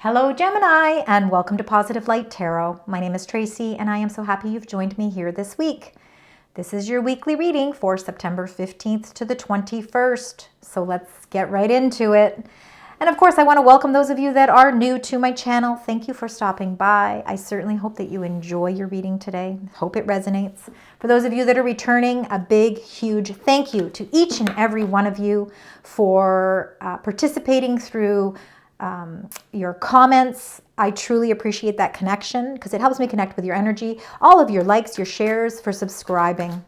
Hello Gemini, and welcome to Positive Light Tarot. My name is Tracy and I am so happy you've joined me here this week. This is your weekly reading for September 15th to the 21st. So let's get right into it. And of course, I want to welcome those of you that are new to my channel. Thank you for stopping by. I certainly hope that you enjoy your reading today. Hope it resonates. For those of you that are returning, a big, huge thank you to each and every one of you for participating through your comments. I truly appreciate that connection because it helps me connect with your energy. All of your likes, your shares, for subscribing.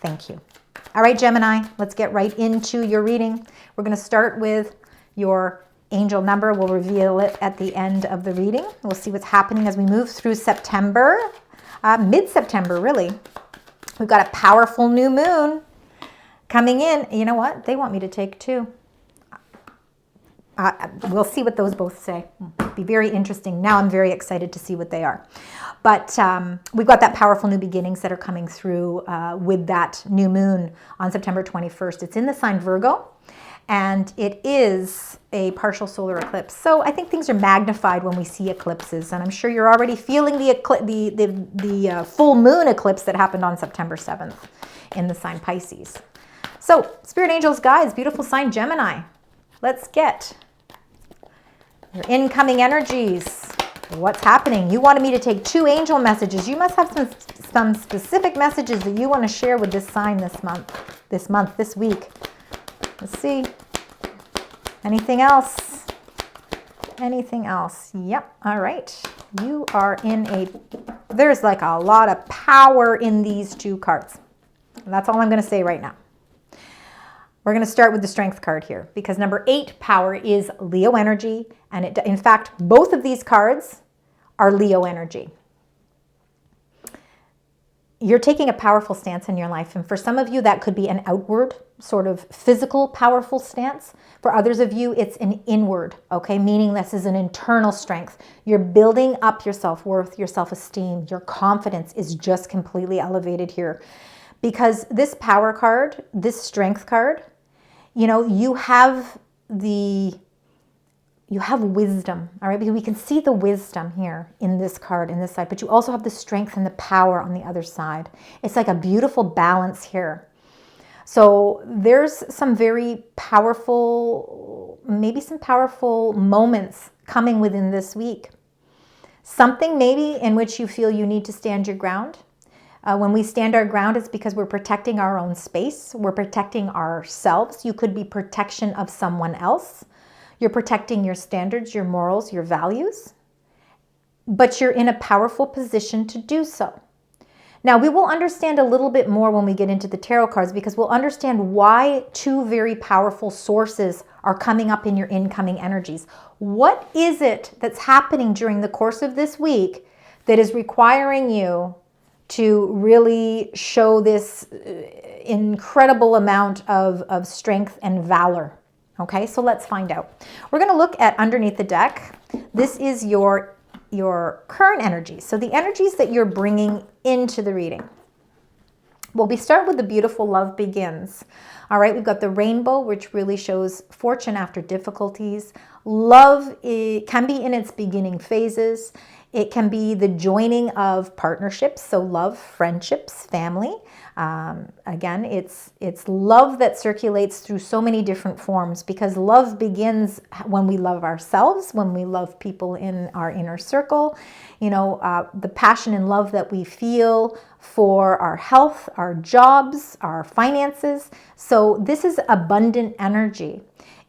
Thank you. All right, Gemini, let's get right into your reading. We're going to start with your angel number. We'll reveal it at the end of the reading. We'll see what's happening as we move through September, mid-September, really. We've got a powerful new moon coming in. You know what? They want me to take two. We'll see what those both say. It'll be very interesting. Now I'm very excited to see what they are. But we've got that powerful new beginnings that are coming through with that new moon on September 21st. It's in the sign Virgo, and it is a partial solar eclipse. So I think things are magnified when we see eclipses, and I'm sure you're already feeling the full moon eclipse that happened on September 7th in the sign Pisces. So Spirit Angels, guides, beautiful sign Gemini. Let's get your incoming energies. What's happening? You wanted me to take two angel messages. You must have some specific messages that you want to share with this sign this week. Let's see. Anything else? Anything else? Yep. All right. You are there's like a lot of power in these two cards. And that's all I'm going to say right now. We're going to start with the Strength card here because number 8, power, is Leo energy. And in fact, both of these cards are Leo energy. You're taking a powerful stance in your life. And for some of you, that could be an outward, sort of physical, powerful stance. For others of you, it's an inward, okay? Meaning this is an internal strength. You're building up your self-worth, your self-esteem, your confidence is just completely elevated here. Because this power card, this Strength card, you know, you have wisdom, all right? Because we can see the wisdom here in this card, in this side, but you also have the strength and the power on the other side. It's like a beautiful balance here. So there's some very powerful, maybe some powerful moments coming within this week. Something maybe in which you feel you need to stand your ground. When we stand our ground, it's because we're protecting our own space. We're protecting ourselves. You could be protection of someone else. You're protecting your standards, your morals, your values. But you're in a powerful position to do so. Now, we will understand a little bit more when we get into the tarot cards because we'll understand why two very powerful sources are coming up in your incoming energies. What is it that's happening during the course of this week that is requiring you to really show this incredible amount of strength and valor? Okay, so let's find out. We're going to look at underneath the deck. This is your current energies. So the energies that you're bringing into the reading. Well, we start with the beautiful love begins. All right, we've got the rainbow, which really shows fortune after difficulties. Love can be in its beginning phases. It can be the joining of partnerships, so love, friendships, family. Again, it's love that circulates through so many different forms because love begins when we love ourselves, when we love people in our inner circle. You know, the passion and love that we feel for our health, our jobs, our finances. So this is abundant energy.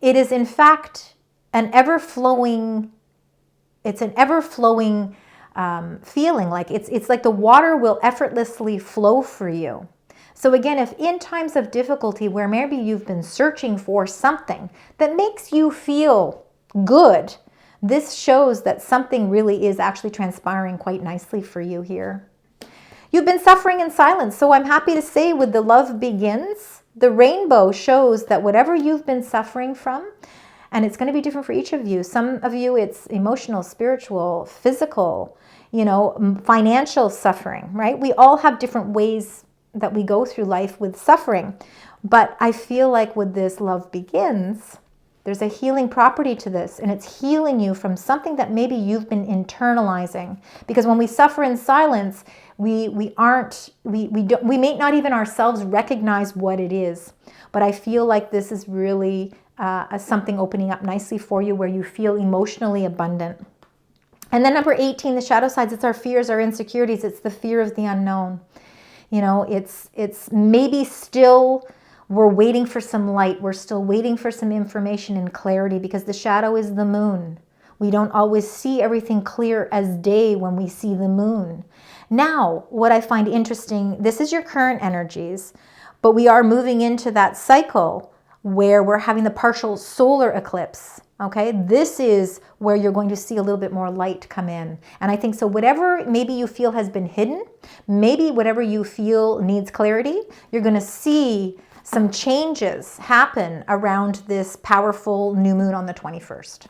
It is in fact an ever-flowing feeling, like it's like the water will effortlessly flow for you. So again, if in times of difficulty where maybe you've been searching for something that makes you feel good, this shows that something really is actually transpiring quite nicely for you here. You've been suffering in silence, so I'm happy to say with the love begins, the rainbow shows that whatever you've been suffering from, and it's going to be different for each of you. Some of you, it's emotional, spiritual, physical, you know, financial suffering, right? We all have different ways that we go through life with suffering. But I feel like with this love begins, There's a healing property to this, and it's healing you from something that maybe you've been internalizing. Because when we suffer in silence, we may not even ourselves recognize what it is. But I feel like this is really something opening up nicely for you where you feel emotionally abundant. And then number 18, the shadow sides, it's our fears, our insecurities. It's the fear of the unknown. You know, it's maybe still we're waiting for some light. We're still waiting for some information and clarity because the shadow is the moon. We don't always see everything clear as day when we see the moon. Now, what I find interesting, this is your current energies, but we are moving into that cycle where we're having the partial solar eclipse. Okay, this is where you're going to see a little bit more light come in. And I think so whatever maybe you feel has been hidden, maybe whatever you feel needs clarity, you're going to see some changes happen around this powerful new moon on the 21st.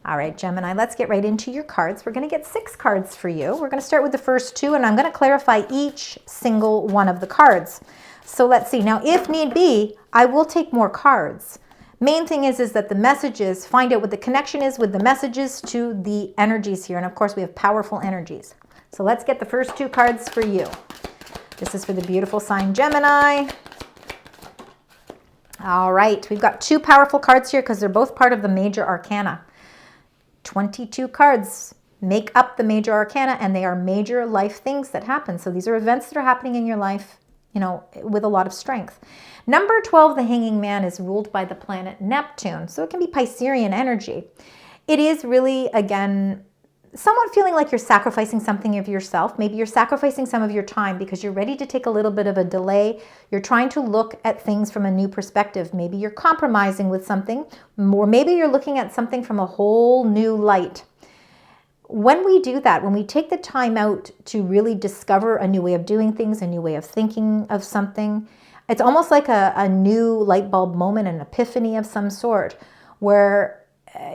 All right, Gemini, let's get right into your cards. We're going to get 6 cards for you. We're going to start with the first 2, and I'm going to clarify each single one of the cards. So let's see. Now, if need be, I will take more cards. Main thing is that the messages, find out what the connection is with the messages to the energies here. And of course, we have powerful energies. So let's get the first 2 cards for you. This is for the beautiful sign Gemini. All right, we've got 2 powerful cards here because they're both part of the major arcana. 22 cards make up the major arcana, and they are major life things that happen. So these are events that are happening in your life, you know, with a lot of strength. Number 12, the Hanging Man, is ruled by the planet Neptune. So it can be Piscean energy. It is really, again, somewhat feeling like you're sacrificing something of yourself. Maybe you're sacrificing some of your time because you're ready to take a little bit of a delay. You're trying to look at things from a new perspective. Maybe you're compromising with something, or maybe you're looking at something from a whole new light. When we do that, when we take the time out to really discover a new way of doing things, a new way of thinking of something, it's almost like a new light bulb moment, an epiphany of some sort, where,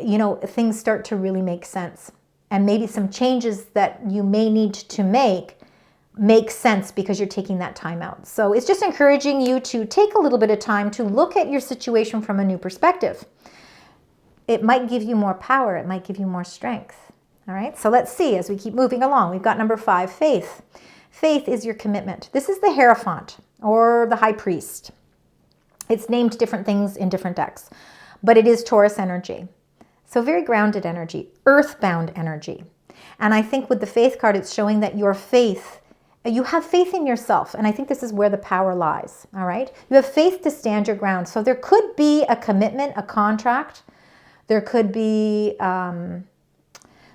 you know, things start to really make sense. And maybe some changes that you may need to make sense because you're taking that time out. So it's just encouraging you to take a little bit of time to look at your situation from a new perspective. It might give you more power. It might give you more strength. All right, so let's see as we keep moving along. We've got number 5, faith. Faith is your commitment. This is the Hierophant or the High Priest. It's named different things in different decks, but it is Taurus energy. So very grounded energy, earthbound energy. And I think with the faith card, it's showing that your faith, you have faith in yourself. And I think this is where the power lies, all right? You have faith to stand your ground. So there could be a commitment, a contract. There could be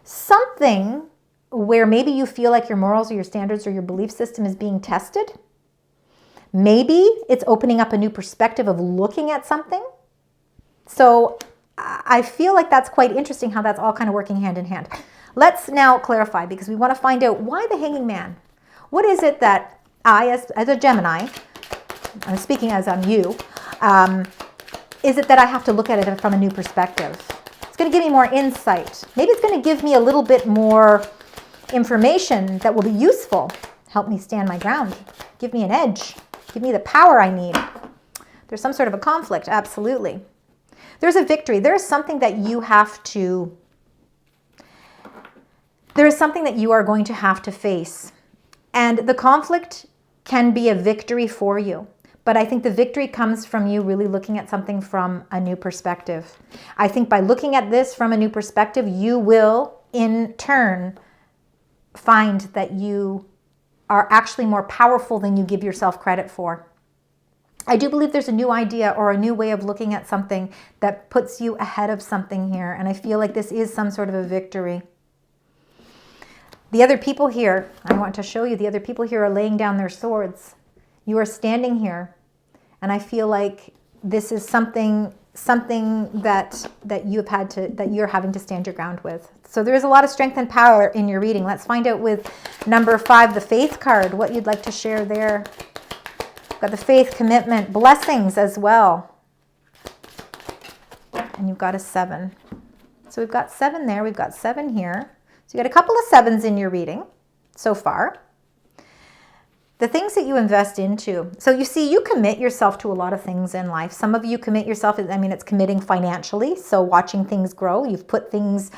something where maybe you feel like your morals or your standards or your belief system is being tested. Maybe it's opening up a new perspective of looking at something. So I feel like that's quite interesting how that's all kind of working hand in hand. Let's now clarify because we want to find out why the Hanging Man. What is it that I, as a Gemini, I'm speaking as I'm you, is it that I have to look at it from a new perspective? It's going to give me more insight. Maybe it's going to give me a little bit more information that will be useful. Help me stand my ground. Give me an edge. Give me the power I need. There's some sort of a conflict, absolutely. There's a victory. There is something that you have to, there is something that you are going to have to face. And the conflict can be a victory for you. But I think the victory comes from you really looking at something from a new perspective. I think by looking at this from a new perspective, you will, in turn, find that you are actually more powerful than you give yourself credit for. I do believe there's a new idea or a new way of looking at something that puts you ahead of something here. And I feel like this is some sort of a victory. The other people here, I want to show you, the other people here are laying down their swords. You are standing here. And I feel like this is something that you're having to stand your ground with. So there is a lot of strength and power in your reading. Let's find out with number 5, the Faith card, what you'd like to share there. Got the faith, commitment, blessings as well. And you've got a 7. So we've got 7 there. We've got 7 here. So you got a couple of 7s in your reading so far. the things that you invest into. So you see, you commit yourself to a lot of things in life. Some of you commit yourself, I mean, it's committing financially. So watching things grow, you've put things,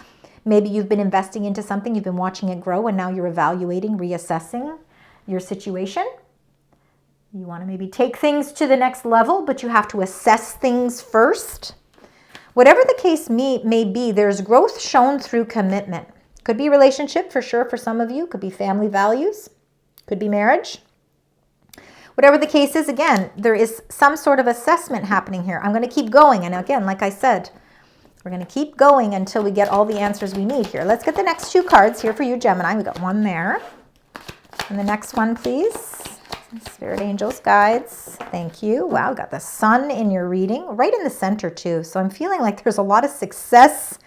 maybe you've been investing into something, you've been watching it grow, and now you're evaluating, reassessing your situation. You want to maybe take things to the next level, but you have to assess things first. Whatever the case may be, there's growth shown through commitment. Could be relationship for sure for some of you. Could be family values. Could be marriage. Whatever the case is, again, there is some sort of assessment happening here. I'm going to keep going. And again, like I said, we're going to keep going until we get all the answers we need here. Let's get the next 2 cards here for you, Gemini. We got one there. And the next one, please. Spirit angels, guides. Thank you. Wow, got the sun in your reading, right in the center too. So I'm feeling like there's a lot of success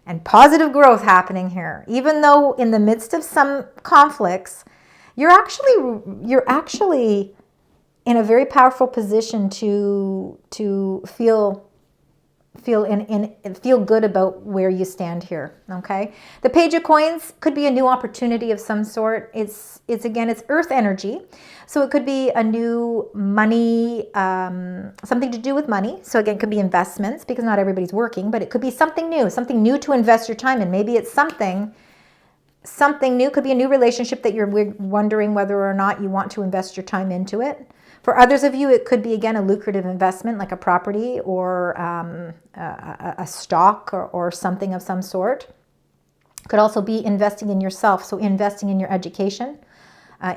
and positive growth happening here. Even though in the midst of some conflicts, you're actually in a very powerful position to feel good about where you stand here. Okay, the Page of Coins could be a new opportunity of some sort. It's earth energy, so it could be a new money, something to do with money. So again, it could be investments, because not everybody's working, but it could be something new to invest your time in. Maybe it's something new. Could be a new relationship that you're wondering whether or not you want to invest your time into it. For others of you, it could be, again, a lucrative investment like a property or a stock or something of some sort. Could also be investing in yourself, so investing in your education,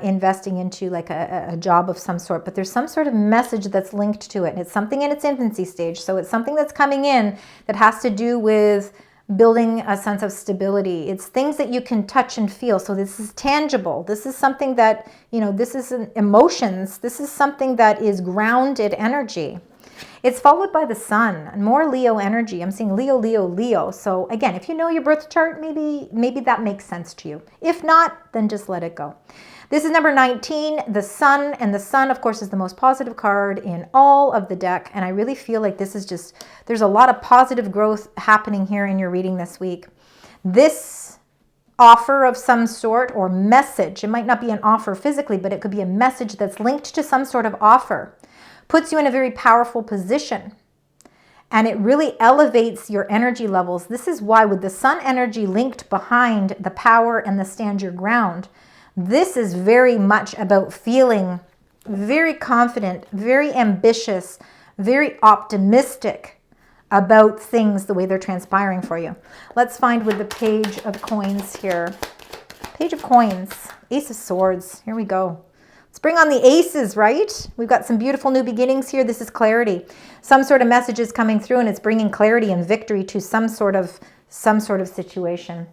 investing into like a job of some sort. But there's some sort of message that's linked to it. It's something in its infancy stage, so it's something that's coming in that has to do with building a sense of stability. It's things that you can touch and feel. So this is tangible. This is something that, this is emotions. This is something that is grounded energy. It's followed by the sun, more Leo energy. I'm seeing Leo, Leo, Leo. So again, if you know your birth chart, maybe that makes sense to you. If not, then just let it go. This is number 19, the sun. And the sun, of course, is the most positive card in all of the deck. And I really feel like this is there's a lot of positive growth happening here in your reading this week. This offer of some sort or message, it might not be an offer physically, but it could be a message that's linked to some sort of offer, puts you in a very powerful position. And it really elevates your energy levels. This is why with the sun energy linked behind the power and the stand your ground, this is very much about feeling very confident, very ambitious, very optimistic about things the way they're transpiring for you. Let's find with the Page of Coins here. Page of Coins, Ace of Swords. Here we go. Let's bring on the aces, right? We've got some beautiful new beginnings here. This is clarity. Some sort of message is coming through, and it's bringing clarity and victory to some sort of situation.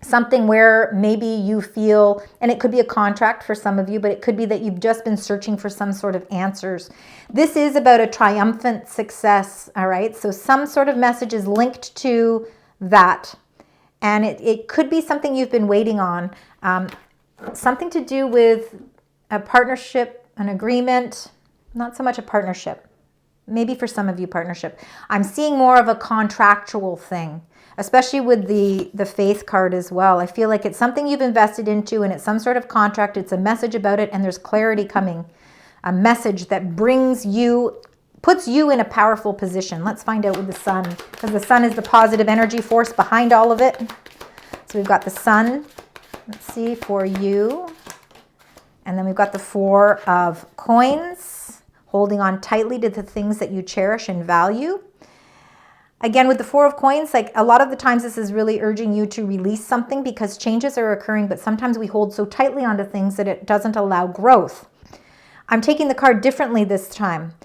Something where maybe you feel, and it could be a contract for some of you, but it could be that you've just been searching for some sort of answers. This is about a triumphant success, all right? So some sort of message is linked to that. And it could be something you've been waiting on. Something to do with a partnership, an agreement, not so much a partnership. Maybe for some of you, partnership. I'm seeing more of a contractual thing, especially with the Faith card as well. I feel like it's something you've invested into, and it's some sort of contract. It's a message about it, and there's clarity coming. A message that puts you in a powerful position. Let's find out with the sun, because the sun is the positive energy force behind all of it. So we've got the sun, let's see, for you. And then we've got the Four of Coins, holding on tightly to the things that you cherish and value. Again, with the Four of Coins, like a lot of the times this is really urging you to release something because changes are occurring, but sometimes we hold so tightly onto things that it doesn't allow growth. I'm taking the card differently this time.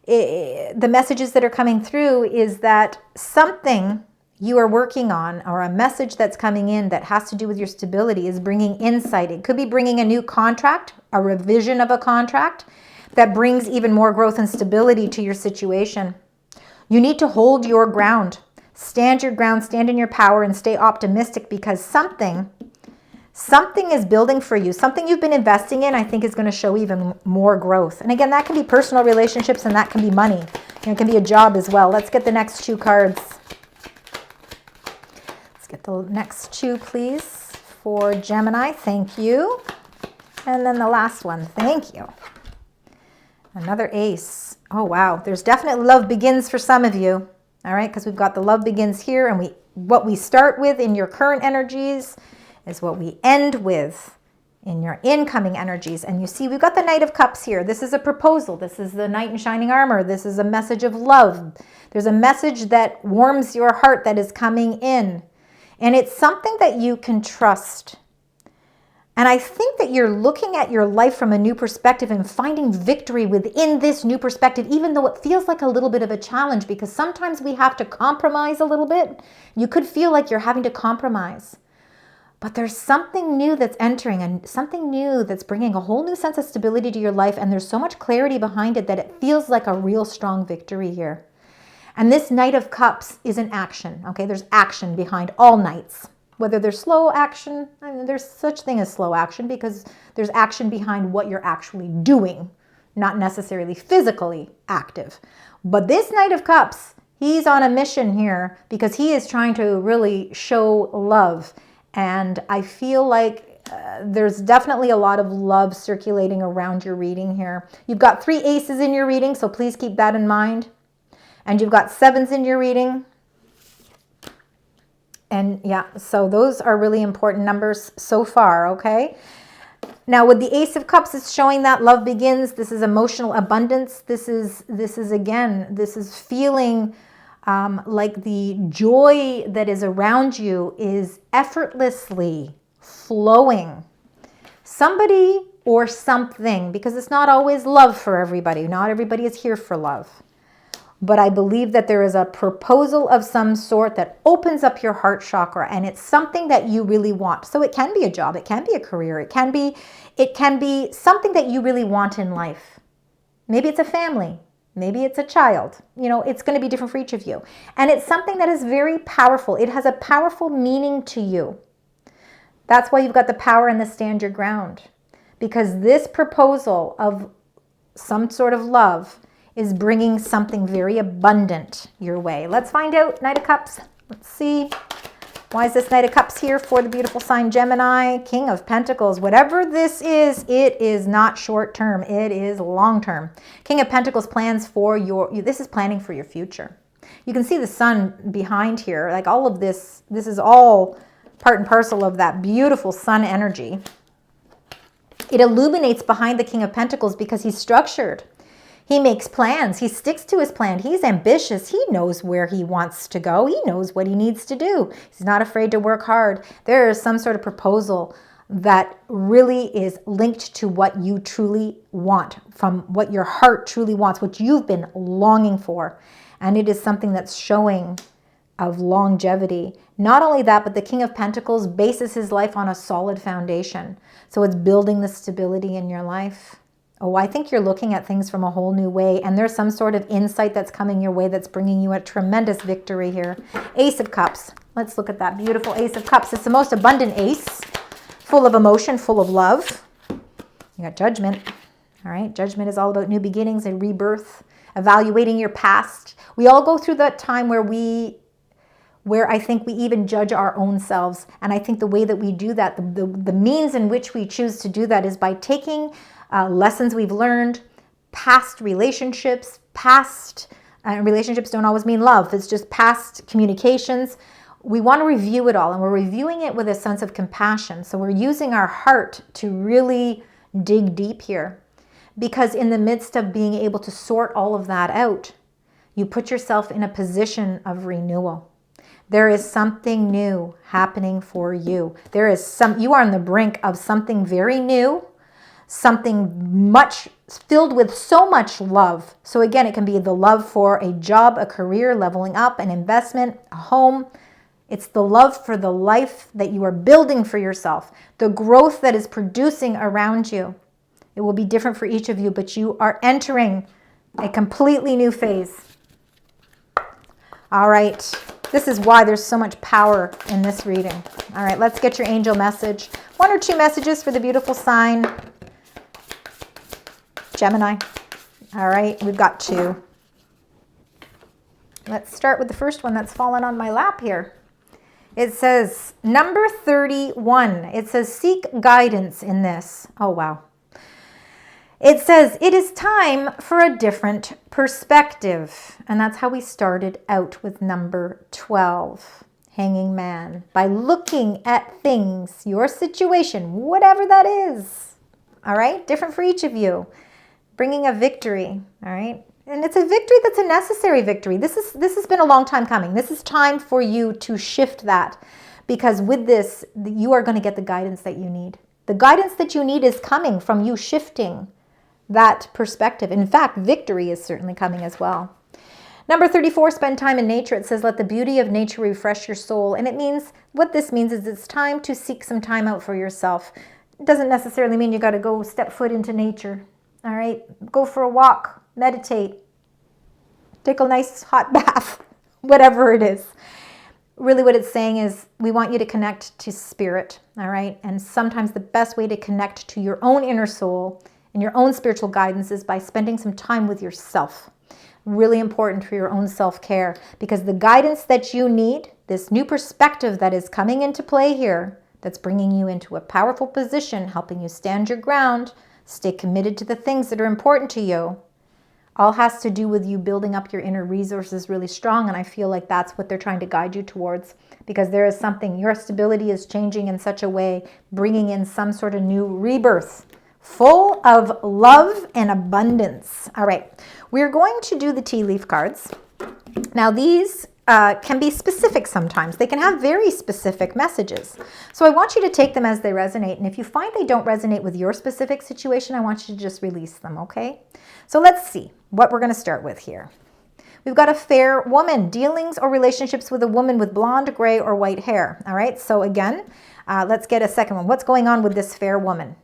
The messages that are coming through is that something you are working on, or a message that's coming in that has to do with your stability, is bringing insight. It could be bringing a new contract, a revision of a contract that brings even more growth and stability to your situation. You need to hold your ground. Stand your ground, stand in your power, and stay optimistic, because something is building for you. Something you've been investing in, I think, is going to show even more growth. And again, that can be personal relationships, and that can be money. It can be a job as well. Let's get the next 2 cards. Let's get the next 2, please, for Gemini. Thank you. And then the last one. Thank you. Another ace. Oh, wow. There's definitely love begins for some of you. All right, because we've got the love begins here, and what we start with in your current energies is what we end with in your incoming energies. And you see, we've got the Knight of Cups here. This is a proposal. This is the Knight in shining armor. This is a message of love. There's a message that warms your heart that is coming in. And it's something that you can trust. And I think that you're looking at your life from a new perspective and finding victory within this new perspective, even though it feels like a little bit of a challenge, because sometimes we have to compromise a little bit. You could feel like you're having to compromise. But there's something new that's entering, and something new that's bringing a whole new sense of stability to your life. And there's so much clarity behind it that it feels like a real strong victory here. And this Knight of Cups is an action. Okay, there's action behind all knights. Whether they're slow action, I mean, there's such thing as slow action because there's action behind what you're actually doing, not necessarily physically active. But this Knight of Cups, he's on a mission here because he is trying to really show love. And I feel like there's definitely a lot of love circulating around your reading here. You've got 3 aces in your reading, so please keep that in mind. And you've got 7s in your reading. And yeah, so those are really important numbers so far, okay? Now with the Ace of Cups, it's showing that love begins. This is emotional abundance. This is feeling like the joy that is around you is effortlessly flowing. Somebody or something, because it's not always love for everybody. Not everybody is here for love. But I believe that there is a proposal of some sort that opens up your heart chakra, and it's something that you really want. So it can be a job, it can be a career, it can be something that you really want in life. Maybe it's a family, maybe it's a child. You know, it's going to be different for each of you. And it's something that is very powerful. It has a powerful meaning to you. That's why you've got the power and the stand your ground. Because this proposal of some sort of love is bringing something very abundant your way. Let's find out, Knight of Cups. Let's see. Why is this Knight of Cups here for the beautiful sign Gemini? King of Pentacles. Whatever this is, it is not short term. It is long term. King of Pentacles plans for this is planning for your future. You can see the sun behind here. Like all of this is all part and parcel of that beautiful sun energy. It illuminates behind the King of Pentacles because he's structured. He makes plans. He sticks to his plan. He's ambitious. He knows where he wants to go. He knows what he needs to do. He's not afraid to work hard. There is some sort of proposal that really is linked to what you truly want, from what your heart truly wants, what you've been longing for. And it is something that's showing of longevity. Not only that, but the King of Pentacles bases his life on a solid foundation. So it's building the stability in your life. Oh, I think you're looking at things from a whole new way, and there's some sort of insight that's coming your way that's bringing you a tremendous victory here. Ace of Cups. Let's look at that beautiful Ace of Cups. It's the most abundant ace, full of emotion, full of love. You got Judgment. All right, Judgment is all about new beginnings and rebirth, evaluating your past. We all go through that time where I think we even judge our own selves, and I think the way that we do that, the means in which we choose to do that is by taking lessons we've learned, past relationships. Relationships don't always mean love. It's just past communications. We want to review it all, and we're reviewing it with a sense of compassion. So we're using our heart to really dig deep here, because in the midst of being able to sort all of that out, you put yourself in a position of renewal. There is something new happening for you. You are on the brink of something very new, something much filled with so much love. So again, it can be the love for a job, a career, leveling up, an investment, a home. It's the love for the life that you are building for yourself, the growth that is producing around you. It will be different for each of you, but you are entering a completely new phase. All right. This is why there's so much power in this reading. All right, let's get your angel message. 1 or 2 messages for the beautiful sign Gemini. All right, we've got 2. Let's start with the first one that's fallen on my lap here. It says number 31. It says seek guidance in this. Oh, wow. It says it is time for a different perspective. And that's how we started out with number 12, Hanging Man. By looking at things, your situation, whatever that is. All right? Different for each of you. Bringing a victory. All right? And it's a victory that's a necessary victory. This has been a long time coming. This is time for you to shift that, because with this, you are going to get the guidance that you need. The guidance that you need is coming from you shifting that perspective. In fact, victory is certainly coming as well. Number 34, spend time in nature. It says, let the beauty of nature refresh your soul. And it means, what this means is it's time to seek some time out for yourself. It doesn't necessarily mean you got to go step foot into nature. All right? Go for a walk, meditate, take a nice hot bath, whatever it is. Really what it's saying is we want you to connect to spirit, all right? And sometimes the best way to connect to your own inner soul and your own spiritual guidance is by spending some time with yourself. Really important for your own self-care, because the guidance that you need, this new perspective that is coming into play here, that's bringing you into a powerful position, helping you stand your ground, stay committed to the things that are important to you, all has to do with you building up your inner resources really strong. And I feel like that's what they're trying to guide you towards, because there is something, your stability is changing in such a way, bringing in some sort of new rebirth, full of love and abundance. All right, we're going to do the tea leaf cards. Now these can be specific sometimes. They can have very specific messages. So I want you to take them as they resonate. And if you find they don't resonate with your specific situation, I want you to just release them, okay? So let's see what we're going to start with here. We've got a fair woman, dealings or relationships with a woman with blonde, gray, or white hair. All right, so again, let's get a second one. What's going on with this fair woman?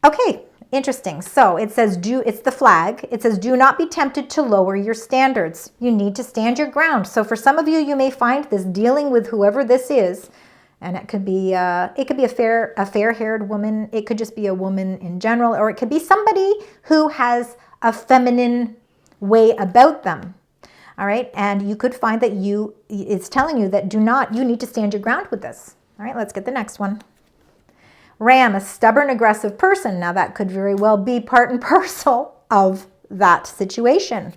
Okay, interesting. So it says, it's the flag. It says, do not be tempted to lower your standards. You need to stand your ground. So for some of you, you may find this dealing with whoever this is, and it could be a fair-haired woman. It could just be a woman in general, or it could be somebody who has a feminine way about them. All right, and you could find that it's telling you that you need to stand your ground with this. All right, let's get the next one. Ram, a stubborn, aggressive person. Now that could very well be part and parcel of that situation.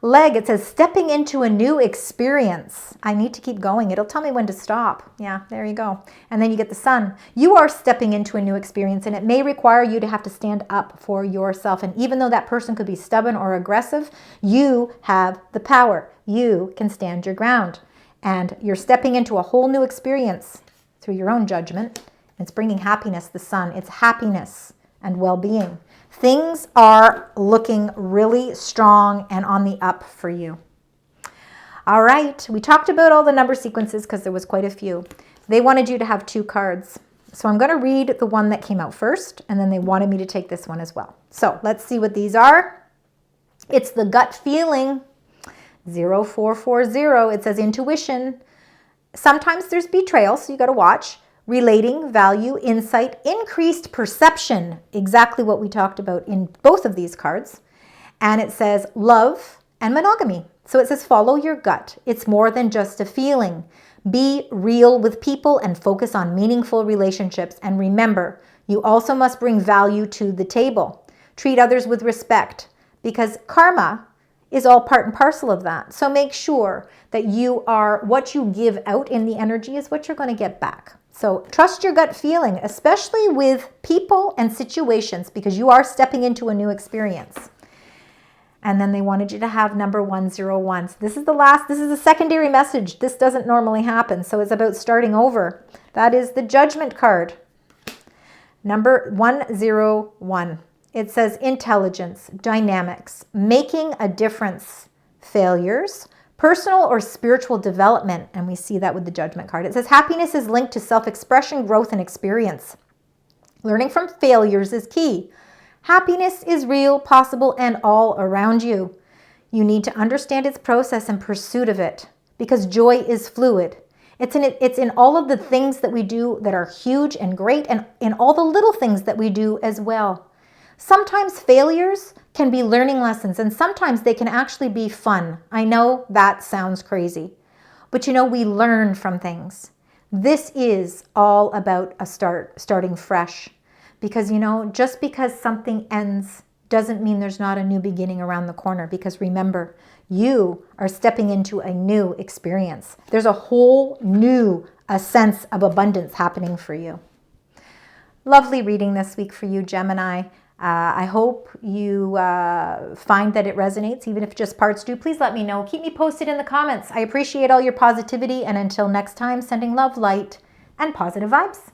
Leg, it says stepping into a new experience. I need to keep going. It'll tell me when to stop. Yeah, there you go. And then you get the sun. You are stepping into a new experience, and it may require you to have to stand up for yourself. And even though that person could be stubborn or aggressive, you have the power. You can stand your ground. And you're stepping into a whole new experience through your own judgment. It's bringing happiness, the sun. It's happiness and well-being. Things are looking really strong and on the up for you. All right, we talked about all the number sequences because there was quite a few. They wanted you to have 2 cards. So I'm going to read the one that came out first, and then they wanted me to take this one as well. So let's see what these are. It's the gut feeling, 0440. It says intuition. Sometimes there's betrayal, so you got to watch. Relating, value, insight, increased perception, exactly what we talked about in both of these cards. And it says love and monogamy. So it says follow your gut. It's more than just a feeling. Be real with people and focus on meaningful relationships. And remember, you also must bring value to the table. Treat others with respect, because karma is all part and parcel of that. So make sure that what you give out in the energy is what you're going to get back. So trust your gut feeling, especially with people and situations, because you are stepping into a new experience. And then they wanted you to have number 101. So this is the secondary message. This doesn't normally happen. So it's about starting over. That is the judgment card. Number 101. It says intelligence, dynamics, making a difference, failures, personal or spiritual development, and we see that with the judgment card. It says happiness is linked to self-expression, growth, and experience. Learning from failures is key. Happiness is real, possible, and all around you. You need to understand its process and pursuit of it, because joy is fluid. It's in all of the things that we do that are huge and great, and in all the little things that we do as well. Sometimes failures can be learning lessons, and sometimes they can actually be fun. I know that sounds crazy, But you know, we learn from things. This is all about a starting fresh. Because, you know, just because something ends doesn't mean there's not a new beginning around the corner. Because remember, you are stepping into a new experience. There's a whole new sense of abundance happening for you. Lovely reading this week for you, Gemini. I hope you find that it resonates, even if just parts do. Please let me know. Keep me posted in the comments. I appreciate all your positivity. And until next time, sending love, light, and positive vibes.